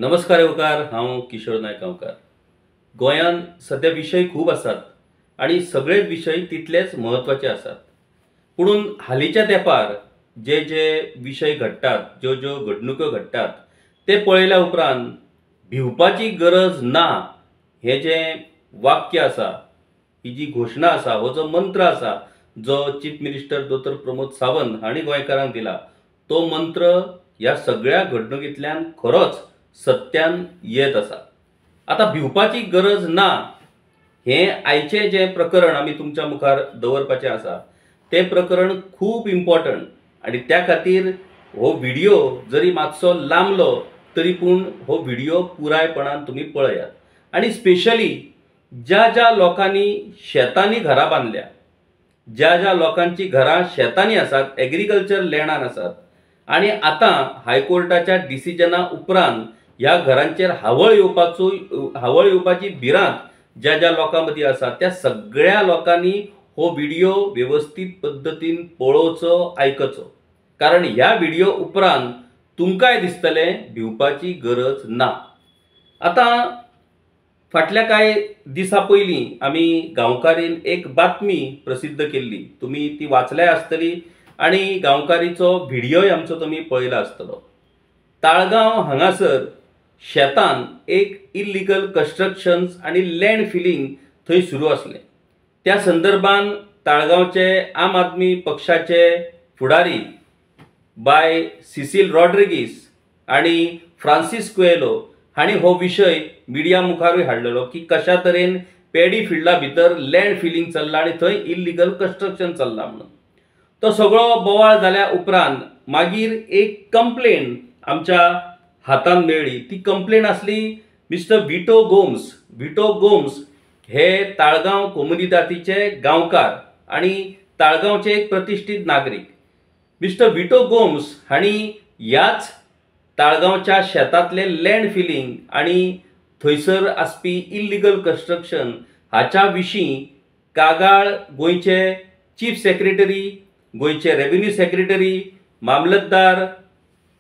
नमस्कार येवकार, हांव किशोर नायक गांवकार। गोंयान सध्या विशय खूब आसात आणि सगळेच विशय तितलेच महत्वाचे आसात। पुणून हालींच्या तेंपार जे जे विशय घडटात, ज्यो ज्यो घडणुको घडटात, ते पळयल्या उपरांत भिवपाची गरज ना हे जे वाक्य आसा, ही जी घोशणा आसा, हो जो मंत्र आसा, जो चीफ मिनिस्टर डॉ प्रमोद सावंत हांणी गोंयकारांक दिला, तो मंत्र ह्या सगळ्या घडणुकींतल्यान खरोच सत्यान येत आसा। आता भिवपाची गरज ना हे आयचे जे प्रकरण आमी तुमच्या मुखार दवरपाचे आसा, ते प्रकरण खूब इम्पॉर्टंट आणि त्या खातीर हो व्हिडिओ जरी मातसो लांबलो तरी पूण हो व्हिडिओ पुरायपणान तुम्ही पळयात। आणि स्पेशली ज्या ज्या लोकांनी शेतांनी घरां बांधल्या, ज्या ज्या लोकांची घरां शेतांनी आसात, एग्रीकल्चर लँडान आसात, आणि आता हायकोर्टाच्या डिसिजना उपरांत ह्या घरांचेर हावळ येवपाची भिरांत ज्या ज्या लोकां मदीं आसा, त्या सगळ्या लोकांनी हो व्हिडिओ व्यवस्थित पद्धतीन पळोवचो, आयकचो। कारण ह्या व्हिडिओ उपरांत तुमकांय दिसतले भिवपाची गरज ना। आता फाटल्या कांय दिसा पयलीं आमी गांवकारीन एक बातमी प्रसिद्ध केल्ली, तुमी ती वाचल्या आसतली आणि गांवकारीचो व्हिडिओय आमचो तुमी पळयला आसतलो। ताळगांव हांगासर शेतान एक इल्लीगल कन्स्ट्रक्शन्स आणि लँड फिलिंग थंय सुरू आसलें। त्या संदर्भान ताळगांवचे आम आदमी पक्षाचे फुडारी बाय सिसील रॉड्रिगीस आणि फ्रांसिस कुएलो हांणी हो विशय मिडिया मुखारूय हाडलेलो की कशा तरेन पॅडी फिल्डा भितर लँड फिलिंग चल्ला आणि थंय इल्लीगल कन्स्ट्रक्शन चल्ला म्हणून। तो सगळो बोवाळ जाल्या उपरांत मागीर एक कंप्लेंट आमच्या हातान मेळ्ळी। ती कंप्लेंट आसली मिस्टर विटो गोम्स हे ताळगांव कोमुनिदादीचे गांवकार आणि ताळगांवचे एक प्रतिष्ठीत नागरीक। मिस्टर विटो गोम्स हांणी ह्याच ताळगांवच्या शेतांतले लँड फिलिंग आणि थंयसर आसपी इल्लीगल कन्स्ट्रक्शन हाच्या विशीं कागाळ गोंयचे चीफ सेक्रेटरी, गोंयचे रेव्हेन्यू सेक्रेटरी, मामलतदार,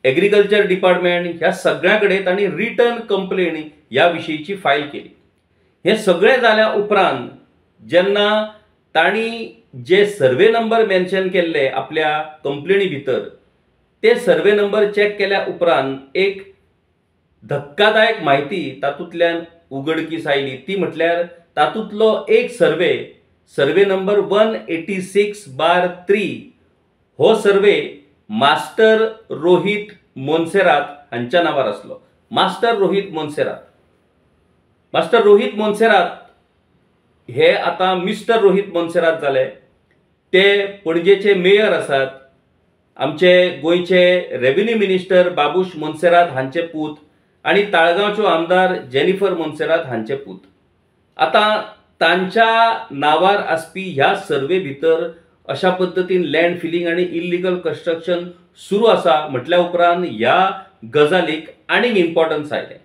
एग्रीकल्चर डिपार्टमेंट ह्या सगळ्यांकडे तांणी रिटर्न कंप्लेंट ह्या विशींची फायल केली। हे सगळें जाल्या उपरांत जेन्ना तांणी जे सर्वे नंबर मेन्शन केल्ले आपल्या कंप्लेनी भितर, ते सर्वे नंबर चॅक केल्या उपरांत एक धक्कादायक माहिती तातूंतल्यान उगडकीस आयली। ती म्हटल्यार तातूंतलो एक सर्वे नंबर 186/3 हो सर्वे मास्टर रोहित मोन्सेरात हांच्या नांवार आसलो। मास्टर रोहित मोन्सेरात हे आता मिस्टर रोहित मोन्सेरात जाले। ते पणजेचे मेयर आसात, आमचे गोंयचे रेव्हेन्यू मिनिस्टर बाबूश मोन्सेरात हांचे पूत आणि ताळगांवच्यो आमदार जेनिफर मोन्सेरात हांचे पूत। आता तांच्या नांवार आसपी ह्या सर्वे भितर अशा पद्धतीन लँड फिलिंग आणि इल्लीगल कन्स्ट्रक्शन सुरू आसा म्हटल्या उपरांत ह्या गजालीक आनीक इम्पॉर्टन्स आयलें।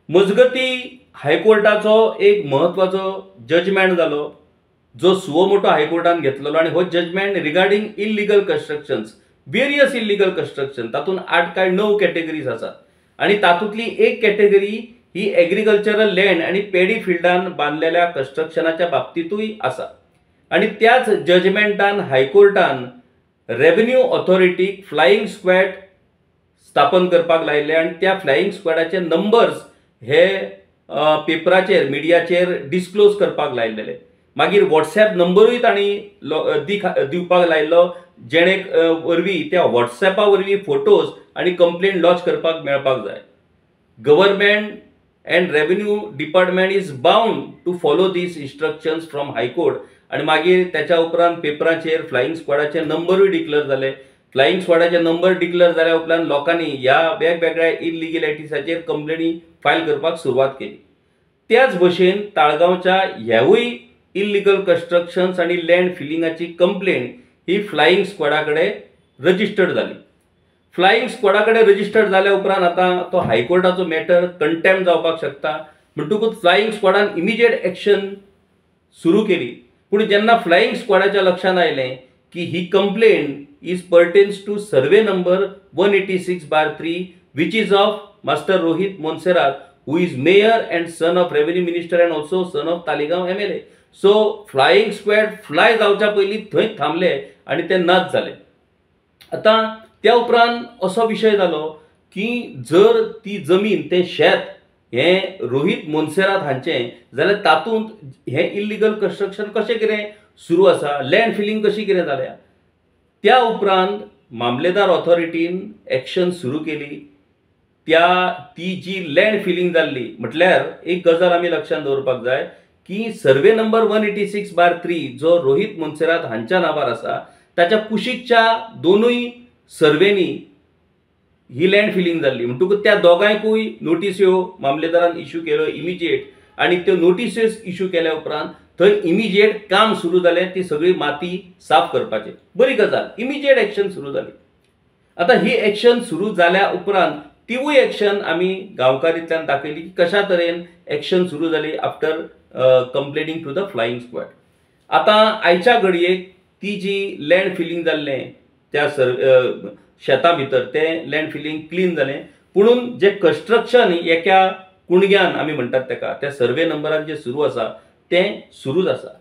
मजगती हायकोर्टाचो एक महत्वाचो जजमेंट जालो, जो सुवोमोटो हायकोर्टान घेतलेलो, आणि हो judgment regarding illegal constructions, various illegal construction, तातूंत 8 काय 9 कॅटेगरीज आसात आणि तातूंतली एक कॅटेगरी ही एग्रीकल्चरल लँड आणि पॅडी फिल्डान बांधलेल्या कन्स्ट्रक्शनाच्या बाबतीतूय आसा। आणि त्याच जजमेंटान हायकोर्टान रेव्हेन्यू ऑथॉरिटीक फ्लाइंग स्क्वॅड स्थापन करपाक लायले आणि त्या फ्लाइंग स्क्वॅडाचे नंबर्स हे पेपराचेर, मिडियाचेर डिस्क्लोज करपाक लायलेले। मागीर व्हॉट्सॲप नंबरूय तांणी दिवपाक लायलो, जेणे वरवीं त्या व्हॉट्सॲपा वरवीं फोटोज आणि कंप्लेंट लॉन्च करपाक मेळपाक जाय। Government and revenue department is bound to follow these instructions from high court. आणि मागीर त्याच्या उपरांत पेपराचेर फ्लाइंग स्क्वॉडाचे नंबरूय डिक्लेअर जाले। फ्लाइंग स्क्वॉडाचे नंबर डिक्लेअर जाल्या उपरांत लोकांनी ह्या वेगवेगळ्या इल्लिगॅलिटीसाचेर कंप्लेनी फायल करपाक सुरवात केली। त्याच भशेन ताळगांवच्या ह्यावूय इल्लीगल कन्स्ट्रक्शन्स आणि लँड फिलिंगाची कंप्लेंट ही फ्लाइंग स्क्वॉडाकडे रजिस्टर्ड जाली। फ्लाइंग स्क्वॉडाकडे रजिस्टर्ड जाल्या उपरांत आता तो हायकोर्टाचो मॅटर कंटेम्प्ट जावपाक शकता, म्हणटकूच फ्लाइंग स्क्वॉडान इमिजिएट एक्शन सुरू केली। पूण जेन्ना फ्लाइंग स्क्वॉडाच्या लक्षात आयलें की ही complaint is pertains to survey number 186/3 which is of Master Rohit Monserrat, who is mayor and son of revenue minister and also son of Talegaon MLA. So flying squad fly जावच्या पयलीं थंय थांबले आणि ते नाच जाले. आता त्या उपरांत असो विशय जालो की जर ती जमीन ते शेत हे रोहित मोन्सेरात हांचें जाल्यार तातूंत हे इल्लिगल कन्स्ट्रक्शन कशें कितें सुरू आसा, लँड फिलिंग कशी कितें जाल्या. त्या उपरांत मामलेदार ऑथॉरिटीन एक्शन सुरू केली. ती जी लँड फिलिंग जाल्ली म्हटल्यार एक गजाल आमी लक्षांत दवरपाक जाय की सर्वे नंबर 186/3 जो रोहित मोन्सेरात हांच्या नांवार आसा ताच्या कुशीकच्या दोनूय सर्वेनी ही लँड फिलिंग जाल्ली. म्हणटकूच त्या दोगांयकूय नोटीस्यो मामलेदारान इश्यू केल्यो इमिजिएट, आणि त्यो नोटीस इश्यू केल्या उपरांत थंय इमिजिएट काम सुरू जालें ती सगळी माती साफ करपाचें. बरी गजाल, इमिजिएट एक्शन सुरू जाली. आता ही एक्शन सुरू जाल्या उपरांत तिवूय एक्शन आमी गांवकारींतल्यान दाखयली की कशा तरेन एक्शन सुरू जाली after complaining to the flying squad. आता आयच्या घडयेक ती जी लँड फिलिंग जाल्लें त्या शेता भितर तें लँड फिलिंग क्लीन जालें, पुणून जे कन्स्ट्रक्शन एका कुणग्यान आमी म्हणटात तेका त्या सर्वे नंबरान जे सुरू आसा तें सुरूच आसा.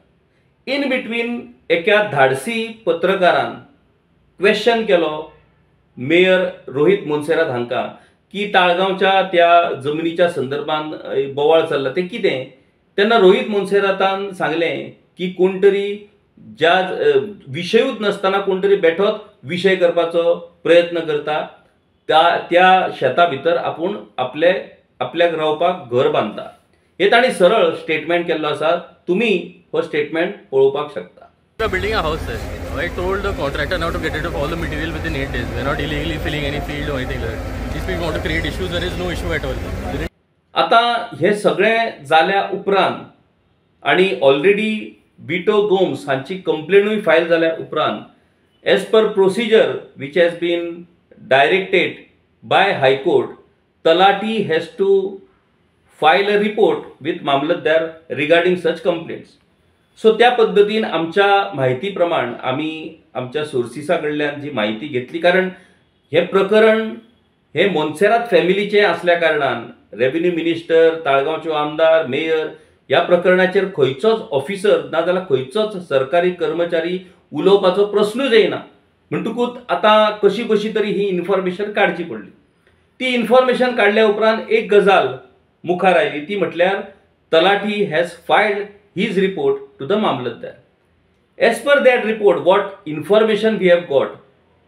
इन बिटवीन एका धाडसी पत्रकारान क्वेश्चन केलो मेयर रोहित मोन्सेरात हांकां की ताळगांवच्या त्या जमनीच्या संदर्भान बोवाळ चल्ला तें कितें. तेन्ना रोहित मोन्सेरातान सांगलें की कोण तरी ज्या विशयूच नासतना कोण तरी बेठोच विशय करपाचो प्रयत्न करता, त्या शेता भितर आपूण आपल्याक रावपाक घर बांदता. हे ताणी सरळ स्टेटमेंट केल्लो आसा. तुमी हो स्टेटमेंट पळोवपाक शकता. Building a house there. I told the contractor now to get rid of all the material within 8 days. We're not illegally filling any field or anything like that. These people want to create issues. There is no issue at all. आता हे सगळें जाल्या उपरांत आणि already विटो Gomes हांची कंप्लेनूय file जाल्या उपरांत as per procedure which has been directed by high court, talathi has to file a report with mamlatdar regarding such complaints. So त्या पद्दतीन आमच्या म्हायती प्रमाण आमी आमच्या सोर्सिसा कडल्यान जी म्हायती घेतली, कारण हे प्रकरण हे मोन्सेरात फॅमिलीचे असल्या कारणान रेव्हेन्यू मिनिस्टर, ताळगांवचे आमदार, मेयर ह्या प्रकरणाचेर खंयचोच ऑफिसर ना जाल्यार खंयचोच सरकारी कर्मचारी उलोवपाचो प्रश्नूच येना. म्हणटकूच आता कशी तरी ही इन्फॉर्मेशन काडची पडली. ती इन्फॉर्मेशन काडल्या उपरांत एक गजाल मुखार आयली, ती म्हटल्यार talathi has filed his report to the mamlatdar. As per that report, what information we have got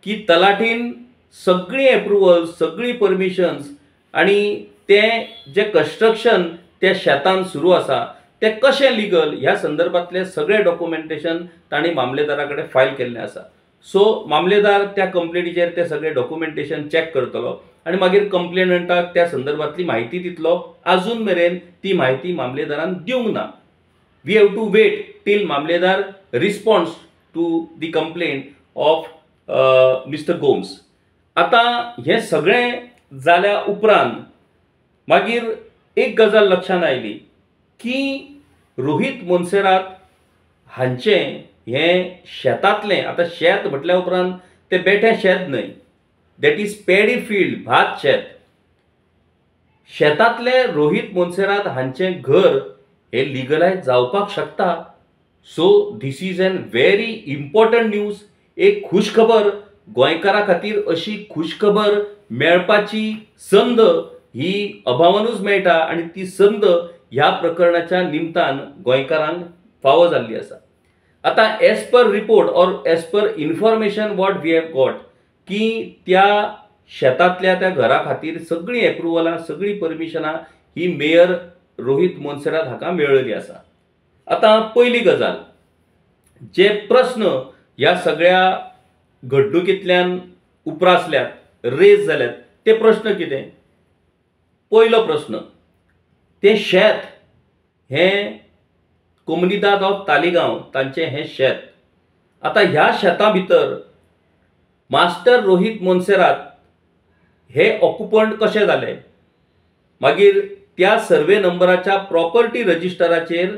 की तलाटीन सगळी अप्रुवल, सगळी परमिशन्स आणि ते जे कन्स्ट्रक्शन त्या शेतान सुरू आसा ते कशें लिगल ह्या संदर्भातले सगळे डॉक्युमेंटेशन ताणी मामलेदारा कडेन फायल केल्लें आसा. सो मामलेदार त्या कंप्लेनीचेर ते सगळे डॉक्युमेंटेशन चॅक करतलो आणि मागीर कंप्लेनंटाक त्या संदर्भातली म्हायती दितलो. अजून मेरेन ती म्हायती मामलेदारान दिवंक ना. We have to wait till Mamledar responds to the complaint of Mr. Gomes. आता हे सगळें जाल्या उपरांत मागीर एक गजाल लक्षांत आयली की रोहित मोन्सेरात हांचें हें शेतांतलें, आता शेत म्हटल्या उपरांत तें बेठें शेत न्हय, दॅट इज पॅडी फील्ड, भात शेत. शेतांतलें रोहित मोन्सेरात हांचें घर हे लिगलायज जावपाक शकता. So this is an very important news. एक खुश खबर गोंयकारा खातीर, अशी खुश खबर मेळपाची संद ही अभावानूच मेळटा आणि ती संद ह्या प्रकरणाच्या निमतान गोंयकारांक फावो जाल्ली आसा. आता as per report or as per information what we have got की त्या शेतांतल्या त्या घरा खातीर सगळी एप्रुवलां, सगळी परमिशनां ही मेयर रोहित मोन्सेरात हाका मेळ्ळिल्ली आसा. आता पयली गजाल, जे प्रश्न ह्या सगळ्या घडणुकींतल्यान उप्रासल्यात, रेज जाल्यात, ते प्रश्न कितें. पयलो प्रश्न, ते शेत हें कोमुनिदाद ऑफ तालिगांव तांचें हें शेत. आता ह्या शेता भितर मास्टर रोहित मोन्सेरात हे ऑक्युपंट कशें जाले, मागीर त्या सर्वे नंबराच्या प्रॉपर्टी रजिस्टराचेर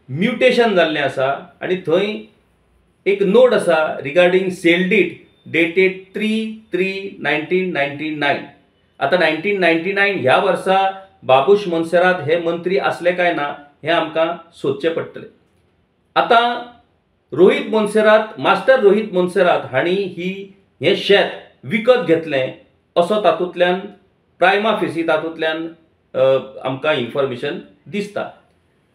म्युटेशन जाल्लें आसा आणि थंय एक नोट आसा रिगार्डिंग सेल डीड डेटेड 3/3/1999. आता 1999 ह्या वर्सा बाबूश मोन्सेरात हे मंत्री असले काय ना हे आमकां सोदचें पडटलें. आता रोहित मोन्सेरात, मास्टर रोहित मोन्सेरात हांणी हे शेत विकत घेतलें असो तातूंतल्यान प्रायमा फेसी तातूंतल्यान आमकां इन्फॉर्मेशन दिसता.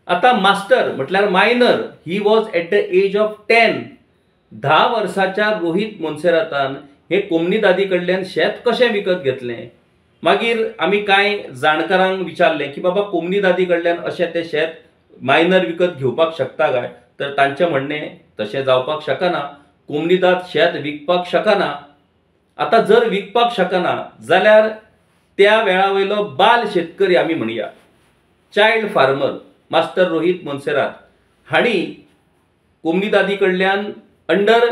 आता मास्टर म्हटल्यार minor, he was at the age of 10 वर्साच्या रोहित मोन्सेरातान हे कोमनीदादी कडल्यान शेत कशें विकत घेतलें. मागीर आमी कांय जाणकारांक विचारलें की बाबा कोमनीदादी कडल्यान अशें तें शेत मायनर विकत घेवपाक शकता काय, तर तांचें म्हणणें तशें जावपाक शकना. कोमनीदाद शेत विकपाक शकना. आता जर विकपाक शकना जाल्यार त्या वेळावयलो बाल शेतकरी आमी म्हणया, child farmer master Rohit Monserrate हांणी कोमनीदादी कडल्यान अंडर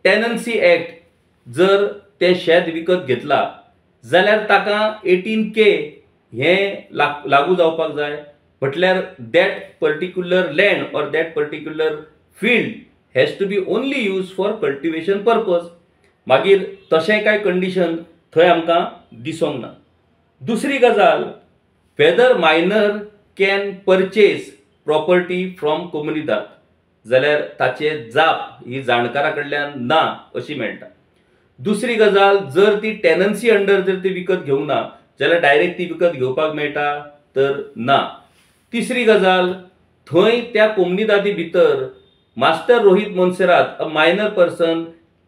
टेनन्सी एक्ट जर तें शेत विकत घेतला जाल्यार ताका 18K हें लागू जावपाक जाय. म्हटल्यार that particular land or that particular field has to be only use for cultivation purpose. मागीर तशें कांय कंडिशन थंय आमकां दिसूंक ना. दुसरी गजाल, whether minor can purchase property from कोमनीदाद, जाल्यार ताचे जाप ही जाणकारा कडल्यान ना अशी मेळटा. दुसरी गजाल, जर ती टेनन्सी अंडर जर ती विकत घेवंक ना जाल्यार डायरेक्ट ती विकत घेवपाक मेळटा तर ना. तिसरी गजाल, थंय त्या कोमनीदादी भितर master Rohit Monserrate a minor person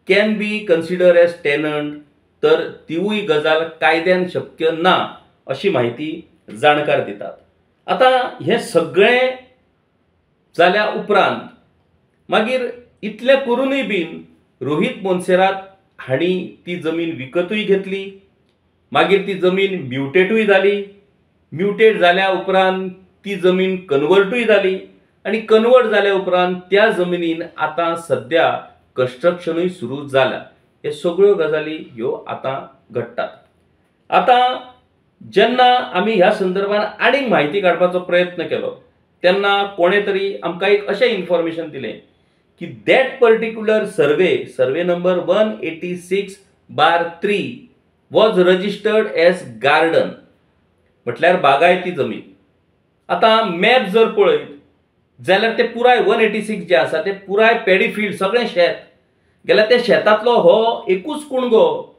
can be consider as tenant, तर तिवूय गजाल कायद्यान शक्य ना अशी माहिती जाणकार दितात. आता हे सगळें जाल्या उपरांत मागीर इतलें करूनय बीन रोहित मोन्सेरात हांणी ती जमीन विकतूय घेतली. मागीर ती जमीन म्युटेटूय जाली. म्युटेट जाल्या उपरांत ती जमीन कन्वर्टूय जाली आनी कन्वर्ट जाल्या उपरांत त्या जमिनीन आतां सध्या कन्स्ट्रक्शनूय सुरू जाल्या. हे सगळ्यो गजाली ह्यो आतां घडटात. आता जेन्ना आमी ह्या संदर्भात आनीक म्हायती काडपाचो प्रयत्न केलो तेन्ना कोणे तरी आमकां एक अशें इन्फॉर्मेशन दिलें की that particular survey number 186/3 was registered as garden, म्हटल्यार बागायती जमीन. आता मॅप जर पळयत जाल्यार ते पुराय 186 जे आसा ते पुराय पॅडी फील्ड सगळें शेत गेल्यार त्या शेतांतलो हो एकूच कुणगो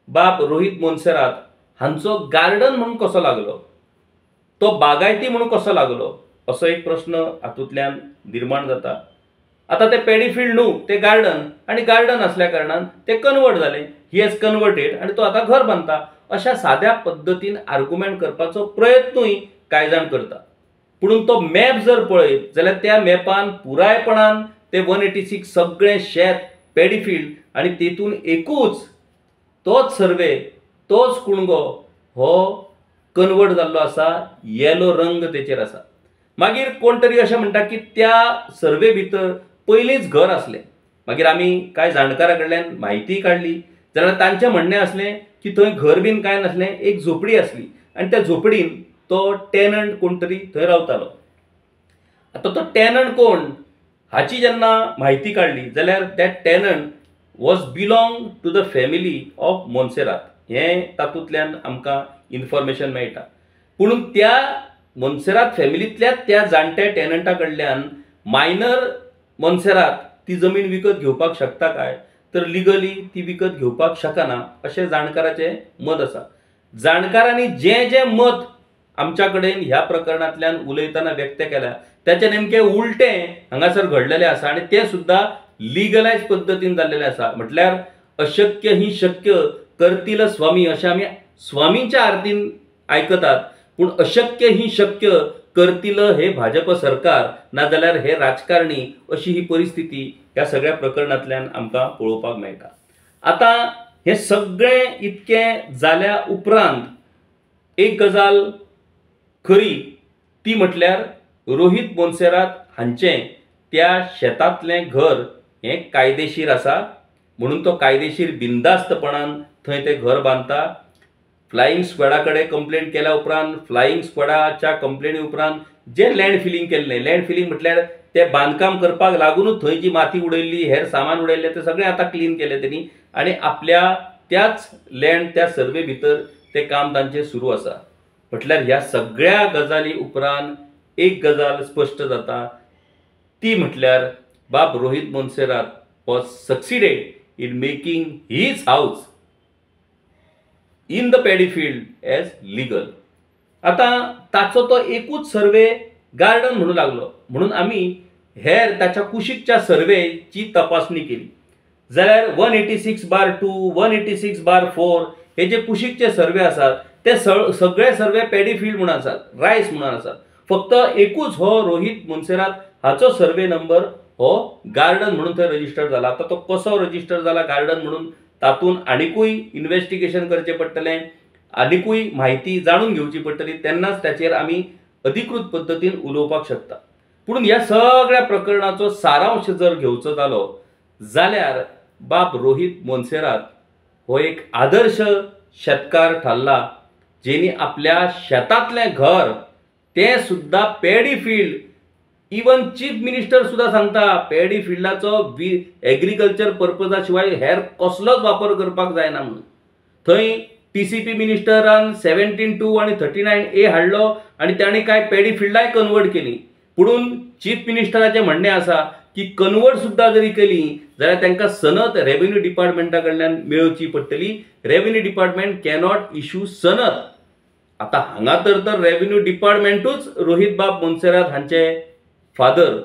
बाब रोहित मोन्सेरात हांचो गार्डन म्हणून कसो लागलो, तो बागायती म्हणून कसो लागलो असो एक प्रश्न हातूंतल्यान निर्माण जाता. आता ते पॅडी फील्ड न्हू, ते गार्डन, आणि गार्डन असल्या कारणान ते कन्वर्ट जाले. ही हॅज कन्वर्टेड आणि तो आता घर बांदता अशा साध्या पद्दतीन आर्ग्युमेंट करपाचो प्रयत्नूय कांय जाण करता. पुणून तो मॅप जर पळयत जाल्यार त्या मॅपान पुरायपणान ते 186 सगळें शेत पॅडी फील्ड आणि तेतून एकूच तोच सर्वे, तोच कुणगो हो कन्वर्ट जाल्लो आसा, येलो रंग तेचेर आसा. मागीर कोण तरी अशें म्हणटा की त्या सर्वे भितर पयलींच घर आसलें. मागीर आमी कांय जाणकारा कडल्यान म्हायती काडली जाल्यार तांचें म्हणणें आसलें की थंय घर बीन कांय नासलें, एक झोपडी आसली आनी त्या झोपडीन तो टेनंट कोण तरी थंय रावतालो. आता तो टेनंट कोण हाची जेन्ना म्हायती काडली जाल्यार that tenant was belong to the family of Monserrate, हें तातूंतल्यान आमकां इन्फॉर्मेशन मेळटा. पूण त्या मोन्सेरात फॅमिलींतल्या त्या जाणट्या टेनंटा कडल्यान मायनर मोन्सेरात ती जमीन विकत घेवपाक शकता काय, तर लिगली ती विकत घेवपाक शकना अशें जाणकाराचें मत आसा. जाणकारांनी जें मत आमच्या कडेन ह्या प्रकरणांतल्यान उलयतना व्यक्त केल्या त्याचे नेमके उलटें हांगासर घडलेलें आसा आनी तें सुद्दां लिगलायज पद्दतीन जाल्लेलें आसा. म्हटल्यार अशक्य ही शक्य करतील स्वामी अशें आमी स्वामींच्या आरतीन आयकतात, पूण अशक्य ही शक्य करतील हे भाजप सरकार नाजाल्यार हे राजकारणी अशी ही परिस्थिती ह्या सगळ्या प्रकरणांतल्यान आमकां पळोवपाक मेळटा. आता हे सगळें इतकें जाल्या उपरांत एक गजाल खरी ती म्हटल्यार रोहित मोन्सेरात हांचें त्या शेतांतलें घर हें कायदेशीर आसा म्हणून तो कायदेशीर बिंदास्तपणान थंय तें घर बांदता. फ्लायिंग स्क्वॉडा कडेन कंप्लेंट केल्या उपरांत फ्लायिंग स्क्वॉडाच्या कंप्लेनी उपरांत जे लँड फिलिंग केल्लें, लँड फिलिंग म्हटल्यार ते बांदकाम करपाक लागूनच थंय जी माती उडयल्ली, हेर सामान उडयल्लें तें सगळें आतां क्लीन केलें तेणी आनी आपल्या त्याच लँड त्या सर्वे भितर ते काम तांचे सुरू आसा. म्हटल्यार ह्या सगळ्या गजाली उपरांत एक गजाल स्पश्ट जाता, ती म्हटल्यार बाब Rohit Monserrate was succeeded in making his house in the paddy field as legal. आता ताचो तो एकूच सर्वे गार्डन म्हणू लागलो, म्हणून आमी हेर ताच्या कुशीकच्या सर्वेची तपासणी केली जाल्यार 186/2 186/4 हे जे कुशीकचे सर्वे आसात ते सगळे सर्वे पॅडी फील्ड म्हणून आसात, रायस म्हणून आसात. फक्त एकूच हो रोहित मोन्सेरात हाचो सर्वे नंबर हो गार्डन म्हणून थंय रजिस्टर जाला. आता तो कसो रजिस्टर जाला गार्डन म्हणून तातूंत आनिकूय इन्व्हेस्टिगेशन करचें पडटलें, आनिकूय म्हायती जाणून घेवची पडटली, तेन्नाच ताचेर आमी अधिकृत पद्दतीन उलोवपाक शकता. पूण ह्या सगळ्या प्रकरणाचो सारांश जर घेवचो जालो जाल्यार बाब रोहित मोन्सेरात हो एक आदर्श शेतकार थारला, जेणी आपल्या शेतांतलें घर तें सुद्दां paddy field, even chief minister सुद्दां सांगता पॅडी फिल्डाचो एग्रीकल्चर पर्पजा शिवाय हेर कसलोच वापर करपाक जायना म्हणून. थंय TCP मिनिस्टरान 17(2) आनी 39A हाडलो आनी ताणें काय पॅडी फिल्डाय कन्वर्ट केली. पुणून चीफ मिनिस्टराचें म्हणणें आसा की कन्वर्ट सुद्दां जरी केली जाल्यार तांकां सनद रेव्हेन्यू डिपार्टमेंटा कडल्यान मेळची पडटली. रेव्हेन्यू डिपार्टमेंट कॅनॉट इश्यू सनद. आता हांगा तर रेव्हेन्यू डिपार्टमेंटूच रोहित बाब मोन्सेरात हांचे फादर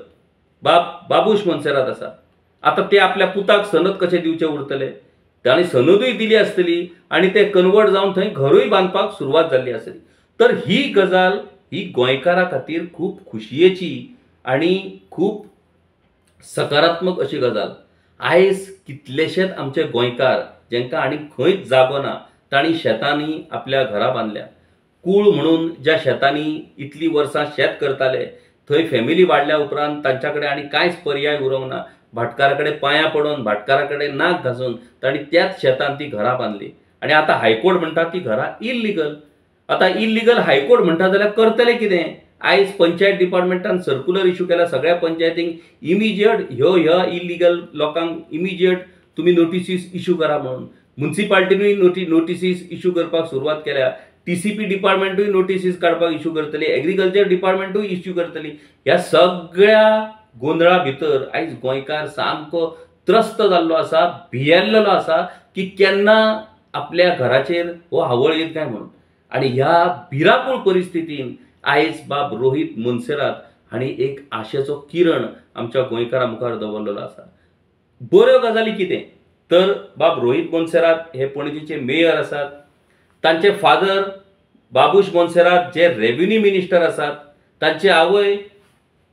बाबूश मोन्सेरात आसा. आता ते आपल्या पुताक सनद कशें दिवचें उरतले? ताणें सनदूय दिली आसतली आनी ते कन्वर्ट जावन थंय घरूय बांदपाक सुरवात जाल्ली आसतली. तर ही गजाल ही गोंयकारा खातीर खूब खुशयेची आनी खूब सकारात्मक अशी गजाल. आयज कितलेशेच आमचे गोंयकार जेंकां आनी खंयच जागो ना तांणी शेतांनी आपल्या घरां बांदल्या. कूळ म्हणून ज्या शेतांनी इतलीं वर्सां शेत करताले थंय फॅमिली वाडल्या उपरांत तांच्या कडेन आनी कांयच पर्याय उरूंक ना. भाटकारा कडेन पांयां पडोवन भाटकारा कडेन नाक घासून तांणी त्याच शेतांत ती घरां बांदली आनी आतां हायकोर्ट म्हणटा ती घरां इल्लिगल. आतां इल्लिगल हायकोर्ट म्हणटा जाल्यार करतले कितें? आयज पंचायत डिपार्टमेंटान सर्क्युलर इश्यू केला सगळ्या पंचायतींक इमिजिएट ह्या इल्लिगल लोकांक इमिजिएट तुमी नोटिसीस इश्यू करा म्हणून. म्युनिसिपालिटीनूय नोटिसीस इश्यू करपाक सुरवात केल्या. TCP डिपार्टमेंटूय नोटिसीस काडपाक इश्यू करतली, एग्रीकल्चर डिपार्टमेंटूय इश्यू करतली. ह्या सगळ्या गोंधळा भितर आयज गोंयकार सामको त्रस्त जाल्लो आसा, भियेल्लो आसा की केन्ना आपल्या घराचेर हो हावळ येत काय म्हणून. आनी ह्या भिराकूळ परिस्थितीन आयज बाब रोहित मोन्सेरात हांणी एक आशेचो किरण आमच्या गोंयकारां मुखार दवरलेलो आसा. बऱ्यो गजाली कितें तर बाब रोहित मोन्सेरात हे पणजीचे मेयर आसात. तांचे फादर बाबूश मोन्सेरात जे रेव्हेन्यू मिनिस्टर आसात. तांची आवय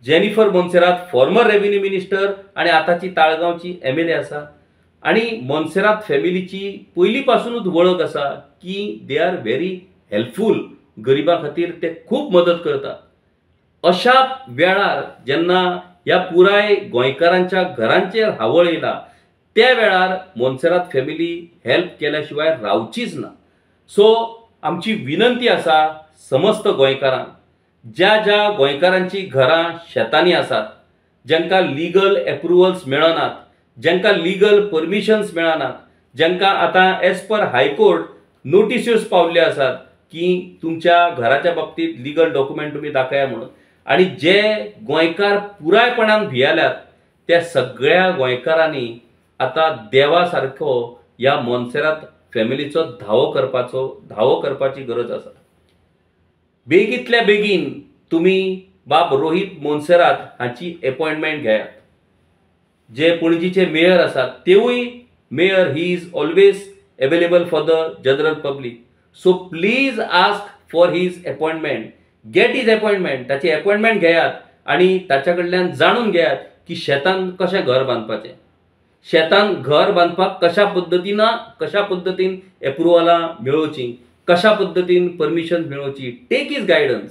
Jennifer Monserrate farmer revenue minister आनी आतांची ताळगांवची MLA आसा. आनी मोन्सेरात फॅमिलीची पयलीं पासूनच वळख आसा की दे आर व्हेरी हेल्पफूल. गरिबां खातीर ते खूब मदत करतात. अशा वेळार जेन्ना ह्या पुराय गोंयकारांच्या घरांचेर हावळ येयला त्या वेळार मोन्सेरात फॅमिली हेल्प केल्या शिवाय रावचीच ना. सो आमची विनंती आसा समस्त गोंयकारांक, ज्या गोंयकारांची घरां शेतांनी आसात, जांकां लिगल एप्रुवल्स मेळनात, जांकां लिगल परमिशन्स मेळनात, जांकां आतां एज पर हायकोर्ट नोटिस्योस पावल्ल्यो आसात की तुमच्या घराच्या बाबतींत लिगल डॉक्युमेंट तुमी दाखया म्हणून. आनी जे गोंयकार पुरायपणान भियेल्यात त्या सगळ्या गोंयकारांनी आतां देवा सारको ह्या मोन्सेरात फॅमिलीचो धावो करपाची गरज आसा. बेगींतल्या बेगीन तुमी बाब रोहित मोन्सेरात हाची अपॉइंटमेंट घेयात. जे पणजीचे मेयर आसात तेवूय mayor he is always available for the general public. So please ask for his appointment. Get his appointment. ताची अपॉइंटमेंट घेयात आनी ताच्या कडल्यान जाणून घेयात की शेतान कशें घर बांदपाचें, शेतान घर बांदपाक कशा पद्दतीन एप्रुवलां मेळोवची, कशा पद्दतीन परमिशन मेळोवची. Take is guidance.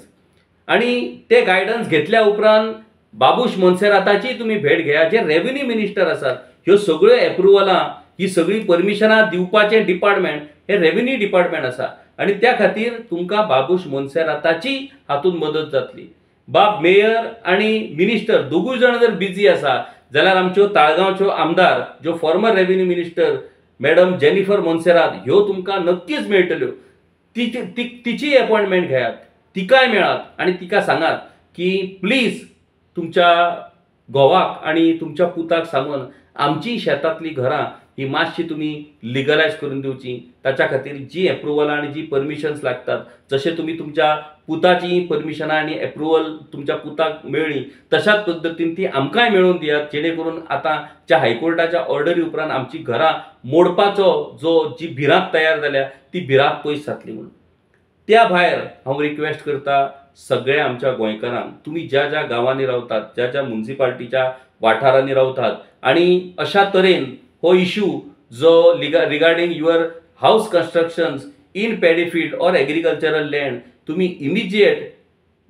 आनी ते गायडन्स घेतल्या उपरांत बाबूश मोन्सेराताची तुमी भेट घेया जे रेव्हेन्यू मिनिस्टर आसात. ह्यो सगळ्यो एप्रुवलां ही सगळी परमिशनां दिवपाचें डिपार्टमेंट हे रेव्हेन्यू डिपार्टमेंट आसा आनी त्या खातीर तुमकां बाबूश मोन्सेराताची हातूंत मदत जातली. बाब मेयर आनी मिनिस्टर दोगूय जाण जर बिजी आसा जाल्यार आमच्यो ताळगांवच्यो आमदार ज्यो farmer revenue minister madam Jennifer Monserrate ह्यो तुमकां नक्कीच मेळटल्यो. तिची अपॉइंटमेंट घेयात, तिकाय मेळात आणि तिका सांगात की प्लीज तुमच्या घोवाक आणि तुमच्या पुताक सांगून आमची शेतांतली घरां ही मातशी तुम्ही लिगलायज करून दिवची. ताच्या खातीर जी एप्रुवलां आणि जी परमिशन्स लागतात, जशें तुम्ही तुमच्या पुताची परमिशनां आणि एप्रुवल तुमच्या पुताक मेळ्ळी तशाच पद्दतीन ती आमकांय मेळोवन दियात, जेणे करून आतांच्या हायकोर्टाच्या ऑर्डरी उपरांत आमची घरां मोडपाचो जी भिरांत तयार जाल्या ती भिरांत पयस जातली म्हणून. त्या भायर हांव रिक्वेस्ट करता सगळ्या आमच्या गोंयकारांक, तुम्ही ज्या ज्या गांवांनी रावतात, ज्या ज्या म्युनिसिपालिटीच्या वाठारांनी रावतात आणि अशा तरेन हो इश्यू जो regarding your house constructions in paddy field or agricultural land, तुम्ही इमिजिएट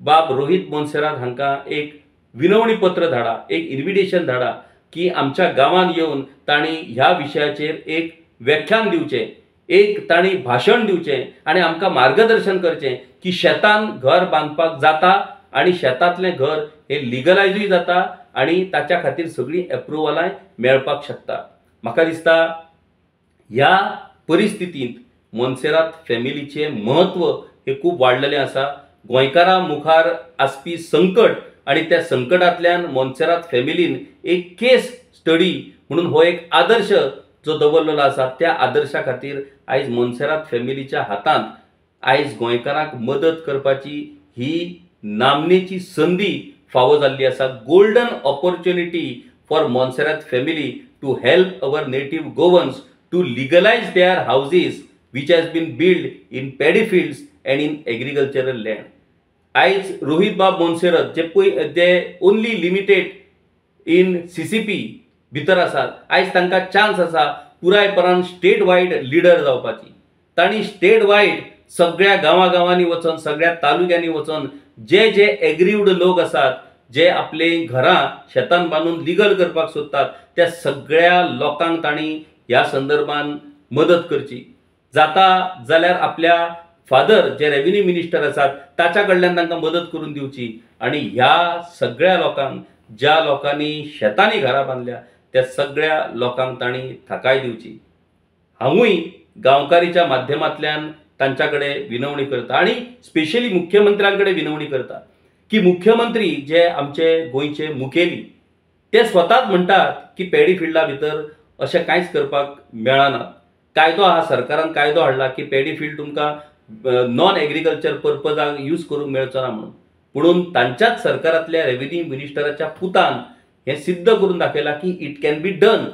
बाब रोहित मोन्सेरात हांकां एक विनवणी पत्र धाडा, एक इन्व्हिटेशन धाडा की आमच्या गांवांत येवन तांणी ह्या विशयाचेर एक व्याख्यान दिवचें, एक तांणी भाशण दिवचें आणि आमकां मार्गदर्शन करचें की शेतान घर बांदपाक जाता आणि शेतांतलें घर हे लिगलायजूय जाता आणि ताच्या खातीर सगळी एप्रुवलांय मेळपाक शकता. म्हाका दिसता ह्या परिस्थितींत मोन्सेरात फॅमिलीचें महत्व हे खूब वाडलेलें आसा. गोंयकारां मुखार आसपी संकट आणि त्या संकटांतल्यान मोन्सेरात फॅमिलीन एक केस स्टडी म्हणून हो एक आदर्श जो दवरलेलो आसा, त्या आदर्शा खातीर आयज मोन्सेरात फॅमिलीच्या हातांत आयज गोंयकारांक मदत करपाची ही नामनेची संदी फावो जाल्ली आसा. Golden opportunity for Monserrate family to help our native Goans to legalize their houses which has been built in paddy fields and in agricultural land. आयज रोहित बाब मोन्सेरात जे ओनली लिमिटेड इन CCP भितर आसात, आयज तांकां चान्स आसा पुरायपणान स्टेट वायड लिडर जावपाची. तांणी स्टेट वायड सगळ्या गांवांनी वचून, सगळ्या तालुक्यांनी वचून जे एग्रीवड लोक आसात, जे आपले घरां शेतान बांदून लिगल करपाक सोदतात, त्या सगळ्या लोकांक तांणी ह्या संदर्भान मदत करची. जाता जाल्यार आपल्या फादर जे रेव्हेन्यू मिनिस्टर आसात ताच्या कडल्यान तांकां मदत करून दिवची आणि ह्या सगळ्या लोकांक, ज्या लोकांनी शेतांनी घरां बांदल्या, त्या सगळ्या लोकांक तांणी थाकाय दिवची. हांवूय गांवकारीच्या माध्यमांतल्यान तांच्या कडेन विनवणी करता आणि स्पेशली मुख्यमंत्र्यां कडेन विनवणी करता की मुख्यमंत्री जे आमचे गोंयचे मुखेली ते स्वताच म्हणटात की पॅडी फिल्डा भितर अशें कांयच करपाक मेळना. कायदो हा, सरकारान कायदो हाडला की पॅडी फील्ड तुमकां नॉन एग्रीकल्चर पर्पजाक यूज करूंक मेळचो ना म्हणून. म्हणून तांच्याच सरकारांतल्या रेव्हेन्यू मिनिस्टराच्या पुतान हें सिद्ध करून दाखयलां की इट कॅन बी डन.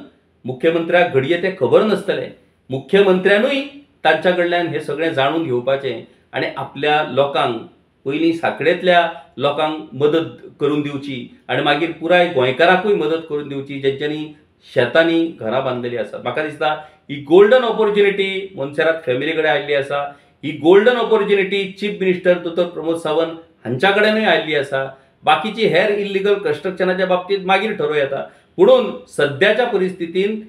मुख्यमंत्र्याक घडये तें खबर नासतलें. मुख्यमंत्र्यानूय तांच्या कडल्यान हें सगळें जाणून घेवपाचें आणि आपल्या लोकांक, पयलीं सांखळेंतल्या लोकांक मदत करून दिवची आणि मागीर पुराय गोंयकारांकूय मदत करून दिवची जेंच्यांनी शेतांनी घरां बांदलेलीं आसा. म्हाका दिसता ही गोल्डन ऑपॉर्च्युनिटी मोन्सेरात फॅमिली कडेन आयिल्ली आसा. ही गोल्डन ऑपॉर्च्युनिटी चीफ मिनिस्टर दोतोर प्रमोद सावंत हांच्या कडेनूय आयिल्ली आसा. बाकीची हेर इल्लिगल कन्स्ट्रक्शनाच्या बाबतींत मागीर ठरव येता. म्हणून सद्याच्या परिस्थितीन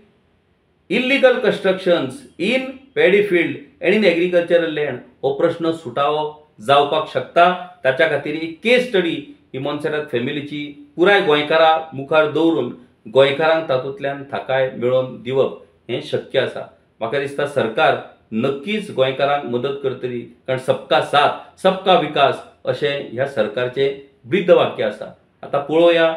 illegal constructions in paddy field and in agricultural land हो प्रश्न सुटावो जावपाक शकता. ताच्या खातीर ही केस स्टडी ही मोन्सेरात फॅमिलीची पुराय गोंयकारां मुखार दवरून गोंयकारांक तातूंतल्यान थाकाय मेळोवन दिवप हें शक्य आसा. म्हाका दिसता सरकार नक्कीच गोंयकारांक मदत करतली, कारण सबका साथ सबका विकास अशें ह्या सरकारचें ब्रीद वाक्य आसा. आतां पळोवया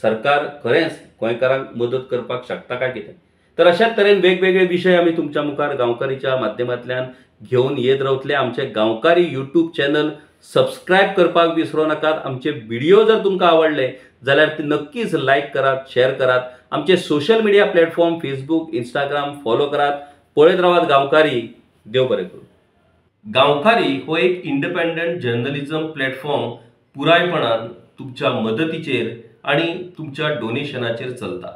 सरकार खरेंच गोंयकारांक मदत करपाक शकता काय कितें. तर अशाच तरेन वेगवेगळे विशय आमी तुमच्या मुखार गांवकारीच्या माध्यमांतल्यान घेवन येत रावतले. आमचे गांवकारी यूट्यूब चॅनल सबस्क्रायब करपाक विसरूं नाकात. आमचे व्हिडिओ जर तुमकां आवडले जाल्यार ते नक्कीच लायक करात, शेअर करात. आमचे social media platform Facebook, Instagram follow करात. पळयत रावात गांवकारी. देव बरें करूं. गांवकारी हो एक इंडिपेंडंट जर्नलिझम प्लॅटफॉर्म पुरायपणान तुमच्या मदतीचेर आणि तुमच्या डोनेशनाचेर चलता.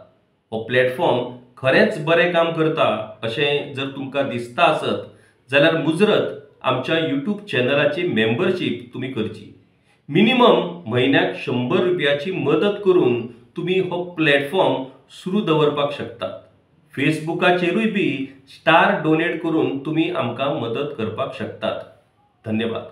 हो प्लॅटफॉर्म खरेंच बरें काम करता अशें जर तुमकां दिसता आसत जाल्यार मुजरत आमच्या यूट्यूब चॅनलाची मेंबरशीप तुमी करची. मिनिमम म्हयन्याक 100 रुपयाची मदत करून तुम्ही हो प्लॅटफॉर्म सुरू दवरपाक शकतात. फेसबुकाचेरूय बी स्टार डोनेट करून तुम्ही आमकां मदत करपाक शकतात. धन्यवाद.